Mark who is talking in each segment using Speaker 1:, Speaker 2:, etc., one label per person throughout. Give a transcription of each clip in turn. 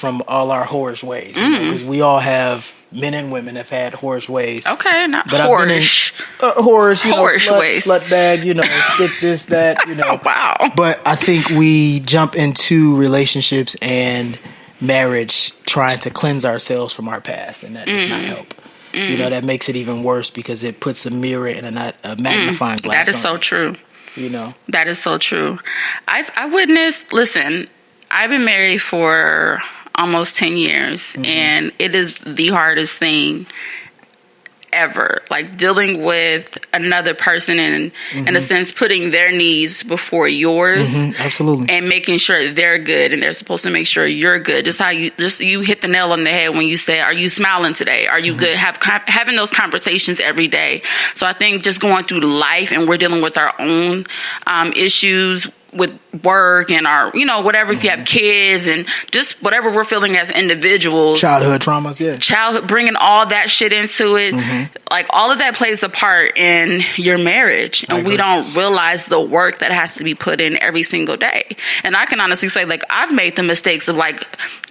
Speaker 1: from all our whorish ways. Because we all have, men and women have had whorish ways.
Speaker 2: Okay, not whorish.
Speaker 1: Whorish,
Speaker 2: whorish ways.
Speaker 1: Slut bag, stick this, that,
Speaker 2: Oh, wow.
Speaker 1: But I think we jump into relationships and marriage trying to cleanse ourselves from our past, and that does not help. That makes it even worse because it puts a mirror and a magnifying glass.
Speaker 2: That is so true.
Speaker 1: That
Speaker 2: is so true. I witnessed. Listen, I've been married for almost 10 years, and it is the hardest thing ever. Like dealing with another person and, in a sense, putting their needs before yours.
Speaker 1: Absolutely.
Speaker 2: And making sure they're good, and they're supposed to make sure you're good. Just how you hit the nail on the head when you say, "Are you smiling today? Are you good?" Having those conversations every day. So I think just going through life, and we're dealing with our own issues with work and our, whatever, if you have kids and just whatever we're feeling as individuals.
Speaker 1: Childhood traumas,
Speaker 2: bringing all that shit into it. Like all of that plays a part in your marriage. And we don't realize the work that has to be put in every single day. And I can honestly say, like, I've made the mistakes of like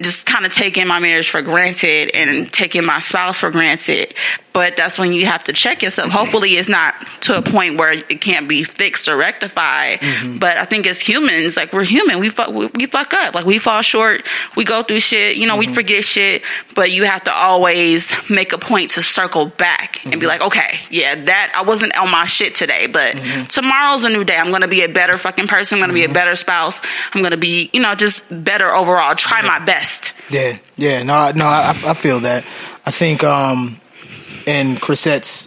Speaker 2: just kind of taking my marriage for granted and taking my spouse for granted. But that's when you have to check yourself. Hopefully it's not to a point where it can't be fixed or rectified. But I think as humans, like, we're human. We fuck up. Like, we fall short. We go through shit. We forget shit. But you have to always make a point to circle back and be like, okay, yeah, that I wasn't on my shit today, but tomorrow's a new day. I'm going to be a better fucking person. I'm going to be a better spouse. I'm going to be, just better overall. Try my best.
Speaker 1: Yeah. No, I feel that. I think, and Chrisette's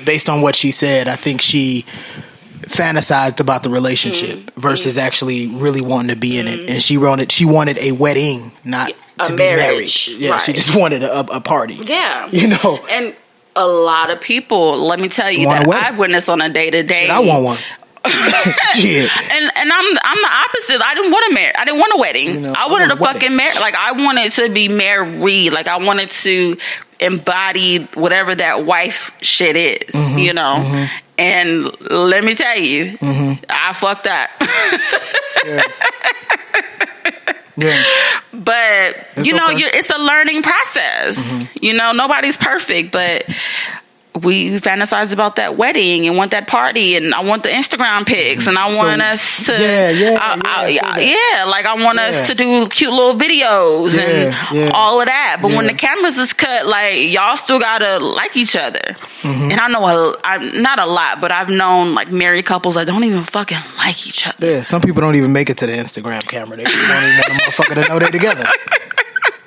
Speaker 1: based on what she said, I think she fantasized about the relationship versus actually really wanting to be in it. And she wanted a wedding, not to be married. Yeah, right. She just wanted a party.
Speaker 2: Yeah. And a lot of people, let me tell you, that I witness on a day-to-day.
Speaker 1: I want one.
Speaker 2: Shit. And I'm the opposite. I didn't want a wedding. I wanted a fucking marriage. Like, I wanted to be married. Like, I wanted to embody whatever that wife shit is, And let me tell you, I fucked up. Yeah. But it's it's a learning process. Nobody's perfect, but we fantasize about that wedding and want that party, and I want the Instagram pics, and I want us to, I want us to do cute little videos and all of that. But when the cameras is cut, like, y'all still gotta like each other. And I know not a lot, but I've known like married couples that don't even fucking like each other.
Speaker 1: Yeah, some people don't even make it to the Instagram camera. They don't even want a motherfucker to know they're together.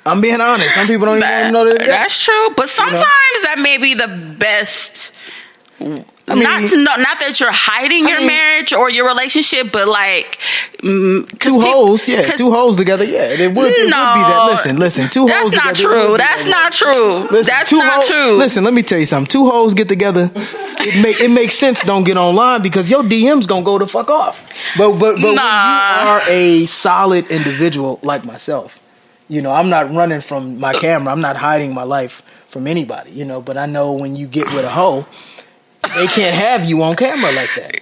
Speaker 1: I'm being honest. Some people don't even know that.
Speaker 2: That's true. But sometimes that may be the best. Not that you're hiding your marriage or your relationship, but like
Speaker 1: two hoes together. Yeah, it would be that. Listen, two hoes together.
Speaker 2: That's not true. That's not true.
Speaker 1: Listen, let me tell you something. Two hoes get together. It makes sense. Don't get online because your DM's gonna go the fuck off. But when you are a solid individual like myself. I'm not running from my camera. I'm not hiding my life from anybody, but I know when you get with a hoe, they can't have you on camera like that.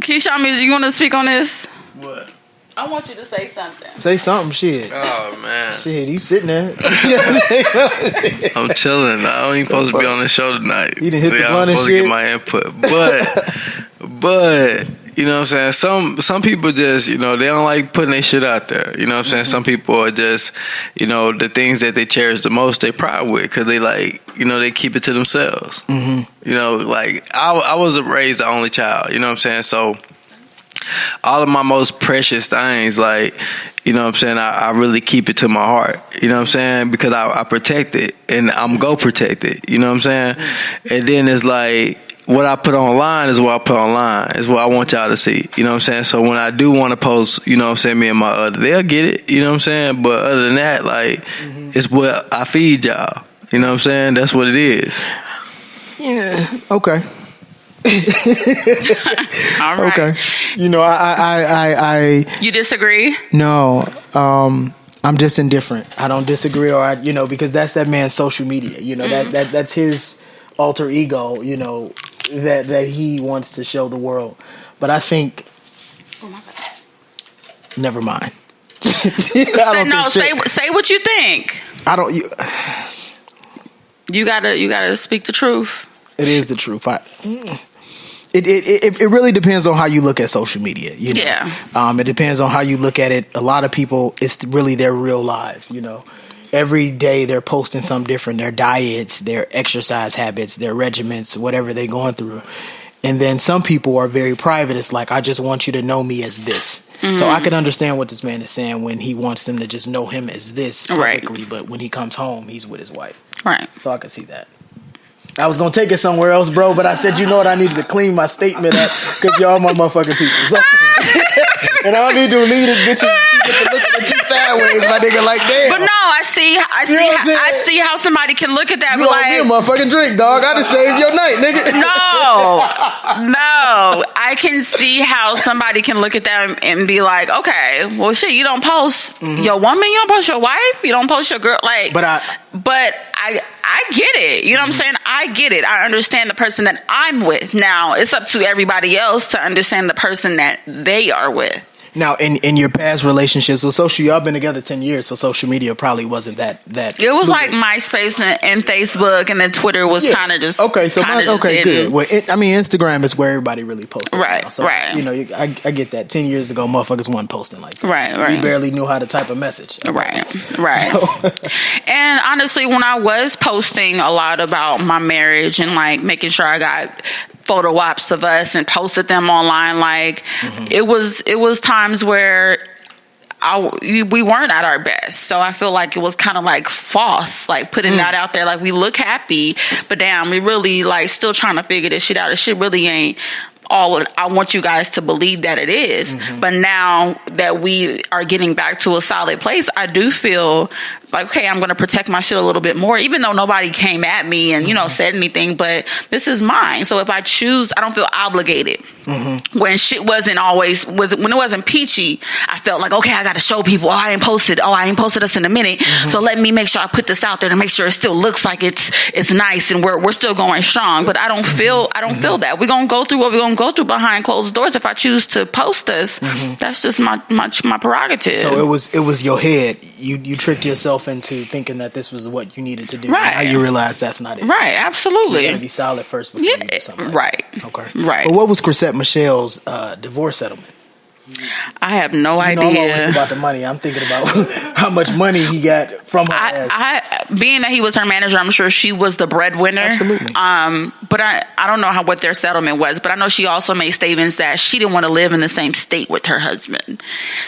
Speaker 2: Keshun Mucic, you want to speak on this?
Speaker 3: What?
Speaker 2: I want you to say something.
Speaker 1: Say something, shit.
Speaker 3: Oh, man.
Speaker 1: Shit, you sitting there.
Speaker 3: I'm chilling. I ain't even supposed to be on the show tonight.
Speaker 1: You didn't hit the blunt and shit?
Speaker 3: I'm supposed to get my input. But you know what I'm saying? Some people just, they don't like putting their shit out there. You know what I'm saying? Some people are just, the things that they cherish the most, they proud with because they like, they keep it to themselves. Like I was raised the only child, you know what I'm saying? So all of my most precious things, like, you know what I'm saying, I really keep it to my heart, you know what I'm saying, because I protect it and I'm go protect it, you know what I'm saying? And then it's like, what I put online is what I put online. Is what I want y'all to see. You know what I'm saying? So when I do want to post, you know what I'm saying, me and my other, they'll get it. You know what I'm saying? But other than that, like, it's what I feed y'all. You know what I'm saying? That's what it is.
Speaker 1: Yeah. Okay.
Speaker 2: All right.
Speaker 1: Okay. I
Speaker 2: You disagree?
Speaker 1: No. I'm just indifferent. I don't disagree, or because that's that man's social media. That's his alter ego. That he wants to show the world. But I think, never mind.
Speaker 2: Say what you think.
Speaker 1: I don't.
Speaker 2: You gotta speak the truth.
Speaker 1: It is the truth. It really depends on how you look at social media. You know?
Speaker 2: Yeah.
Speaker 1: It depends on how you look at it. A lot of people, it's really their real lives. You know, every day they're posting something different. Their diets, their exercise habits, their regimens, whatever they're going through. And then some people are very private. It's like, I just want you to know me as this. Mm-hmm. So I can understand what this man is saying when he wants them to just know him as this publicly. Right. But when he comes home, he's with his wife.
Speaker 2: Right.
Speaker 1: So I can see that. I was going to take it somewhere else, bro, but I said, you know what? I needed to clean my statement up because y'all my motherfucking people. So, and I don't need to leave this bitch and she get to look at you sideways, my nigga, like, damn.
Speaker 2: But no, I see how somebody can look at that.
Speaker 1: You owe me a motherfucking drink, dog. I done saved your night, nigga.
Speaker 2: No. I can see how somebody can look at that and be like, okay, well, shit, you don't post your woman, you don't post your wife, you don't post your girl, like. But I get it. You know what I'm saying? I get it. I understand the person that I'm with. Now, it's up to everybody else to understand the person that they are with.
Speaker 1: Now, in your past relationships with social, y'all been together 10 years, so social media probably wasn't that. It
Speaker 2: was like MySpace and Facebook, and then Twitter was kind of just
Speaker 1: good. Well, Instagram is where everybody really posts.
Speaker 2: Right,
Speaker 1: so,
Speaker 2: right.
Speaker 1: You know, I get that. 10 years ago, motherfuckers weren't posting like that.
Speaker 2: Right.
Speaker 1: We barely knew how to type a message.
Speaker 2: Right. So. And honestly, when I was posting a lot about my marriage and like making sure I got photo ops of us and posted them online, like it was times where we weren't at our best. So I feel like it was kind of like false, like putting that out there, like we look happy, but damn, we really like still trying to figure this shit out. This shit really ain't all I want you guys to believe that it is. But now that we are getting back to a solid place, I do feel like, okay, I'm going to protect my shit a little bit more, even though nobody came at me and, you know, said anything, but this is mine. So if I choose, I don't feel obligated. When shit when it wasn't peachy, I felt like, okay, I got to show people, I ain't posted us in a minute. So let me make sure I put this out there to make sure it still looks like it's nice and we're still going strong. But I don't feel that. We're going to go through what we're going to go through behind closed doors. If I choose to post us, that's just my prerogative.
Speaker 1: So it was your head. You tricked yourself into thinking that this was what you needed to do.
Speaker 2: Right.
Speaker 1: Now you realize that's not it.
Speaker 2: Right, absolutely.
Speaker 1: You gotta be solid first before you do something.
Speaker 2: Right.
Speaker 1: Okay.
Speaker 2: Right.
Speaker 1: But what was Chrisette Michelle's divorce settlement?
Speaker 2: I have no idea.
Speaker 1: I'm always about the money. I'm thinking about how much money he got from her.
Speaker 2: Being that he was her manager, I'm sure she was the breadwinner.
Speaker 1: Absolutely.
Speaker 2: But I don't know what their settlement was, but I know she also made statements that she didn't want to live in the same state with her husband.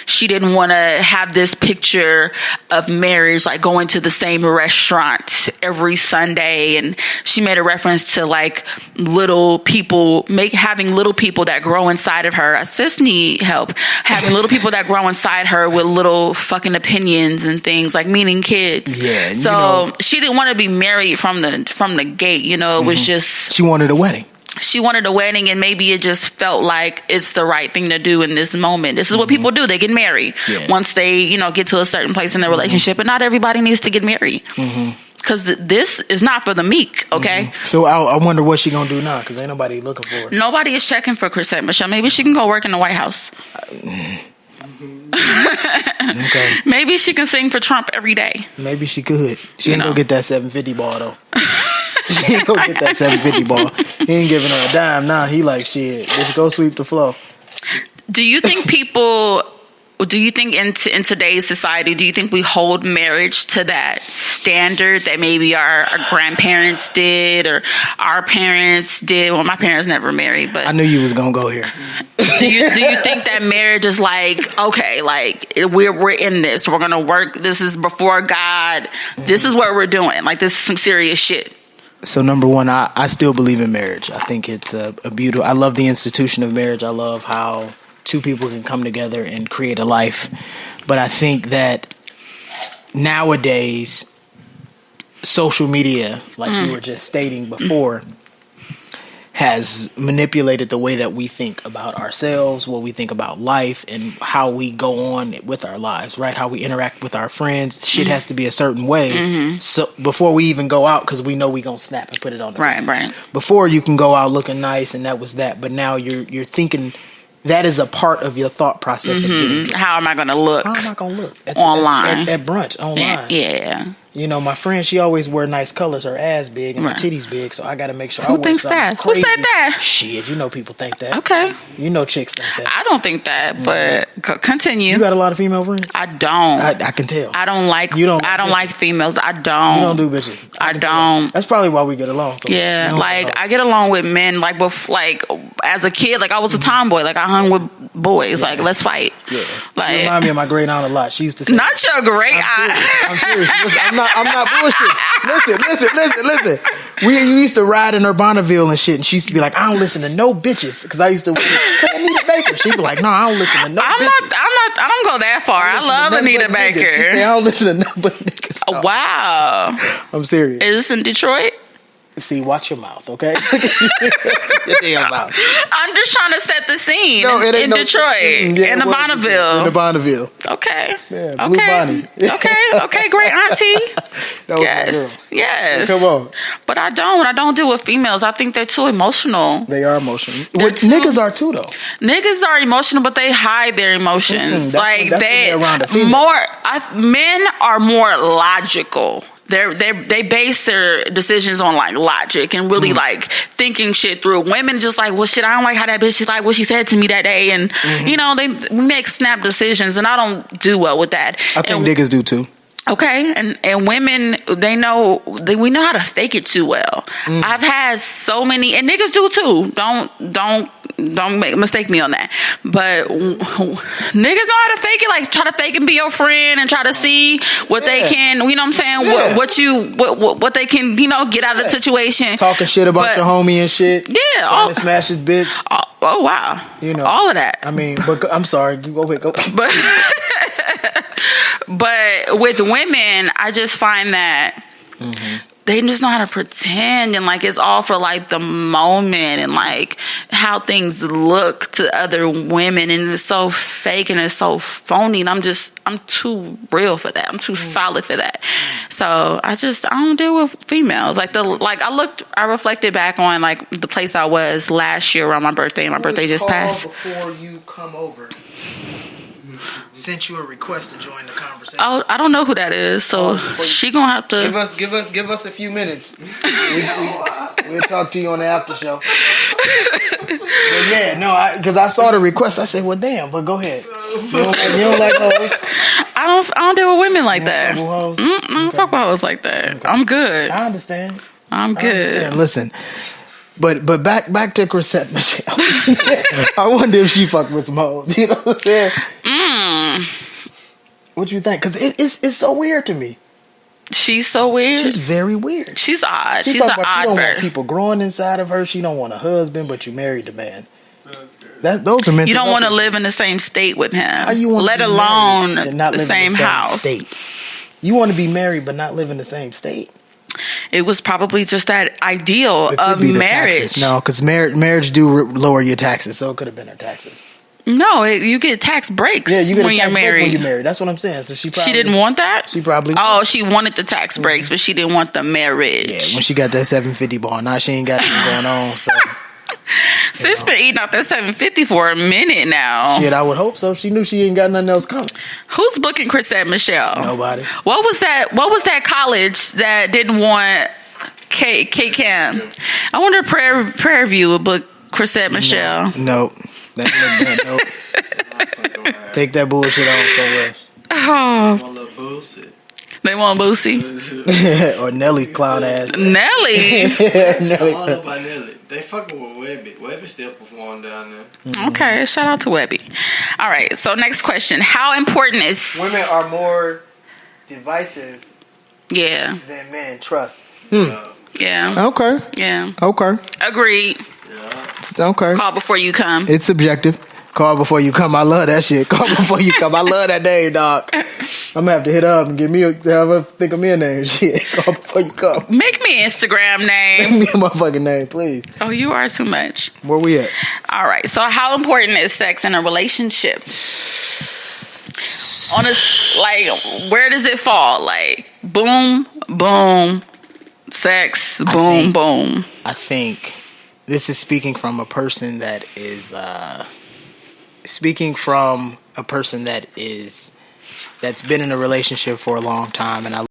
Speaker 2: She didn't want to have this picture of marriage, like going to the same restaurant every Sunday. And she made a reference to like little people, having little people that grow inside of her. I just need help. Having little people that grow inside her with little fucking opinions and things, like meaning kids.
Speaker 1: Yeah.
Speaker 2: So she didn't want to be married from the gate. You know, it was just
Speaker 1: she wanted a wedding.
Speaker 2: She wanted a wedding, and maybe it just felt like it's the right thing to do in this moment. This is what people do. They get married once they, you know, get to a certain place in their relationship. And not everybody needs to get married. Because this is not for the meek, okay?
Speaker 1: So I wonder what she gonna do now, because ain't nobody looking for her.
Speaker 2: Nobody is checking for Chrisette Michelle. Maybe she can go work in the White House.
Speaker 1: Okay.
Speaker 2: Maybe she can sing for Trump every day.
Speaker 1: Maybe she could. She ain't gonna get that 750 ball, though. She ain't gonna get that 750 ball. He ain't giving her a dime now. He like, shit, just go sweep the floor.
Speaker 2: Do you think in today's society, do you think we hold marriage to that standard that maybe our grandparents did or our parents did? Well, my parents never married, but
Speaker 1: I knew you was gonna go here.
Speaker 2: Do you think that marriage is like, okay, like we're in this, we're gonna work, this is before God, this is what we're doing, like this is some serious shit?
Speaker 1: So number one, I still believe in marriage. I think it's a beautiful. I love the institution of marriage. I love how two people can come together and create a life. But I think that nowadays, social media, like we were just stating before, has manipulated the way that we think about ourselves, what we think about life, and how we go on with our lives, right? How we interact with our friends. Shit has to be a certain way. So before we even go out, because we know we gonna snap and put it on the
Speaker 2: right.
Speaker 1: Before, you can go out looking nice and that was that. But now you're thinking that is a part of your thought process of getting dressed.
Speaker 2: How am I going to look?
Speaker 1: How am I going to look
Speaker 2: online
Speaker 1: at brunch online?
Speaker 2: Yeah.
Speaker 1: You know, my friend, she always wear nice colors. Her ass big and her titties big, so I got to make sure I wear
Speaker 2: thinks
Speaker 1: something
Speaker 2: that?
Speaker 1: crazy.
Speaker 2: Who said that?
Speaker 1: Shit, you know people think that.
Speaker 2: Okay.
Speaker 1: You know chicks think that.
Speaker 2: I don't think that, but continue.
Speaker 1: You got a lot of female friends?
Speaker 2: I don't.
Speaker 1: I can tell.
Speaker 2: I don't like.
Speaker 1: You don't.
Speaker 2: I don't like females. I don't.
Speaker 1: You don't do bitches.
Speaker 2: I don't.
Speaker 1: That's probably why we get along. So
Speaker 2: Yeah, like I get along with men. Like as a kid, like I was a tomboy. Like I hung with boys. Like let's fight.
Speaker 1: Yeah.
Speaker 2: Like
Speaker 1: you remind me of my great aunt a lot. She used to say,
Speaker 2: not your great aunt.
Speaker 1: I'm serious. Listen, I'm not bullshit. Listen. We used to ride in Urbanaville and shit, and she used to be like, I don't listen to no bitches, because I used to Anita Baker. She'd be like, no, I don't listen to no bitches.
Speaker 2: I don't go that far. I love Anita Baker.
Speaker 1: She say, I don't listen to no but niggas.
Speaker 2: Oh, wow.
Speaker 1: I'm serious.
Speaker 2: Is this in Detroit?
Speaker 1: See, watch your mouth, okay? Your damn mouth.
Speaker 2: I'm just trying to set the scene in
Speaker 1: Yeah,
Speaker 2: Detroit, in the Bonneville.
Speaker 1: In the Bonneville.
Speaker 2: Okay.
Speaker 1: Yeah, Blue Bonnie.
Speaker 2: Okay, great auntie.
Speaker 1: That was my girl.
Speaker 2: Yes.
Speaker 1: Come on.
Speaker 2: But I don't do with females. I think they're too emotional.
Speaker 1: They are emotional. Niggas are too, though.
Speaker 2: Niggas are emotional, but they hide their emotions.
Speaker 1: That's
Speaker 2: they
Speaker 1: around a female.
Speaker 2: Men are more logical. They base their decisions on like logic and really like thinking shit through. Women just like, well, shit, I don't like how that bitch is like what she said to me that day, and you know they make snap decisions, and I don't do well with that.
Speaker 1: I think niggas do too. Okay,
Speaker 2: and women, we know how to fake it too well. I've had so many, and niggas do too. Don't mistake me on that. But niggas know how to fake it, like try to fake and be your friend and try to see what they can, you know what I'm saying? What they can, you know, get out of the situation.
Speaker 1: Talking shit about your homie and shit.
Speaker 2: Yeah.
Speaker 1: Trying to smash his bitch.
Speaker 2: Oh wow. You know. All of that.
Speaker 1: I mean, but I'm sorry. Go ahead.
Speaker 2: But with women, I just find that they just know how to pretend, and like it's all for like the moment and like how things look to other women, and it's so fake and it's so phony, and I'm too real for that. I'm too solid for that. So I don't deal with females. I reflected back on like the place I was last year around my birthday, and my birthday just passed.
Speaker 1: Before you come over, sent you a request to join the conversation.
Speaker 2: Oh, I don't know who that is, so she gonna have to
Speaker 1: give us a few minutes. We'll talk to you on the after show. But yeah, no, because I saw the request, I said, well, damn. But go ahead. You don't like hoes?
Speaker 2: I don't deal with women like that.
Speaker 1: I
Speaker 2: don't fuck with hoes like that. Okay. I'm good.
Speaker 1: I understand.
Speaker 2: I'm good.
Speaker 1: Listen. But back to Chrisette Michelle. I wonder if she fucked with some hoes. You know what I'm saying? What you think? Because it's so weird to me.
Speaker 2: She's so weird.
Speaker 1: She's very weird.
Speaker 2: She's odd. She's
Speaker 1: an
Speaker 2: odd
Speaker 1: She don't
Speaker 2: bird.
Speaker 1: want people growing inside of her. She don't want a husband, but you married the man. Those are mental.
Speaker 2: You don't want to live in the same state with him.
Speaker 1: How you want
Speaker 2: let
Speaker 1: to be
Speaker 2: alone
Speaker 1: not
Speaker 2: the same house.
Speaker 1: State? You want to be married, but not live in the same state.
Speaker 2: It was probably just that ideal of marriage.
Speaker 1: No, because marriage do lower your taxes, so it could have been her taxes.
Speaker 2: No, you get tax breaks.
Speaker 1: Yeah, you get
Speaker 2: when
Speaker 1: a tax
Speaker 2: you're
Speaker 1: break
Speaker 2: married.
Speaker 1: when you're married. That's what I'm saying. So she
Speaker 2: didn't want that.
Speaker 1: She probably.
Speaker 2: Oh, she wanted the tax breaks, but she didn't want the marriage.
Speaker 1: Yeah, when she got that 750 ball, now she ain't got anything going on. So.
Speaker 2: Sis been eating out that 750 for a minute now.
Speaker 1: Shit, I would hope so. She knew she ain't got nothing else coming.
Speaker 2: Who's booking Chrisette Michelle?
Speaker 1: Nobody.
Speaker 2: What was that college that didn't want K-Cam? I wonder if Prairie View would book Chrisette Michelle.
Speaker 1: Nope. Nope. Take that bullshit on somewhere.
Speaker 2: They want Boosie?
Speaker 1: Or Nelly clown ass.
Speaker 2: Nelly?
Speaker 3: Nelly. I don't know about Nelly. They fucking with Webby. Webby still perform down there.
Speaker 2: Okay, shout out to Webby. All right, so next question. How important is...
Speaker 1: Women are more divisive
Speaker 2: than
Speaker 1: men. Trust.
Speaker 2: Yeah.
Speaker 1: Okay.
Speaker 2: Yeah.
Speaker 1: Okay.
Speaker 2: Agreed.
Speaker 3: Yeah.
Speaker 1: Okay.
Speaker 2: Call before you come.
Speaker 1: It's subjective. Call before you come. I love that shit. Call before you come. I love that name, dog. I'm gonna have to hit up and have her think of me a name. Shit. Call before you come.
Speaker 2: Make me an Instagram name.
Speaker 1: Make me a motherfucking name, please.
Speaker 2: Oh, you are too much.
Speaker 1: Where we at?
Speaker 2: All right. So, how important is sex in a relationship? Where does it fall? Like, boom, boom, sex, boom, boom.
Speaker 1: I think this is speaking from a person that is speaking from a person that's been in a relationship for a long time, and I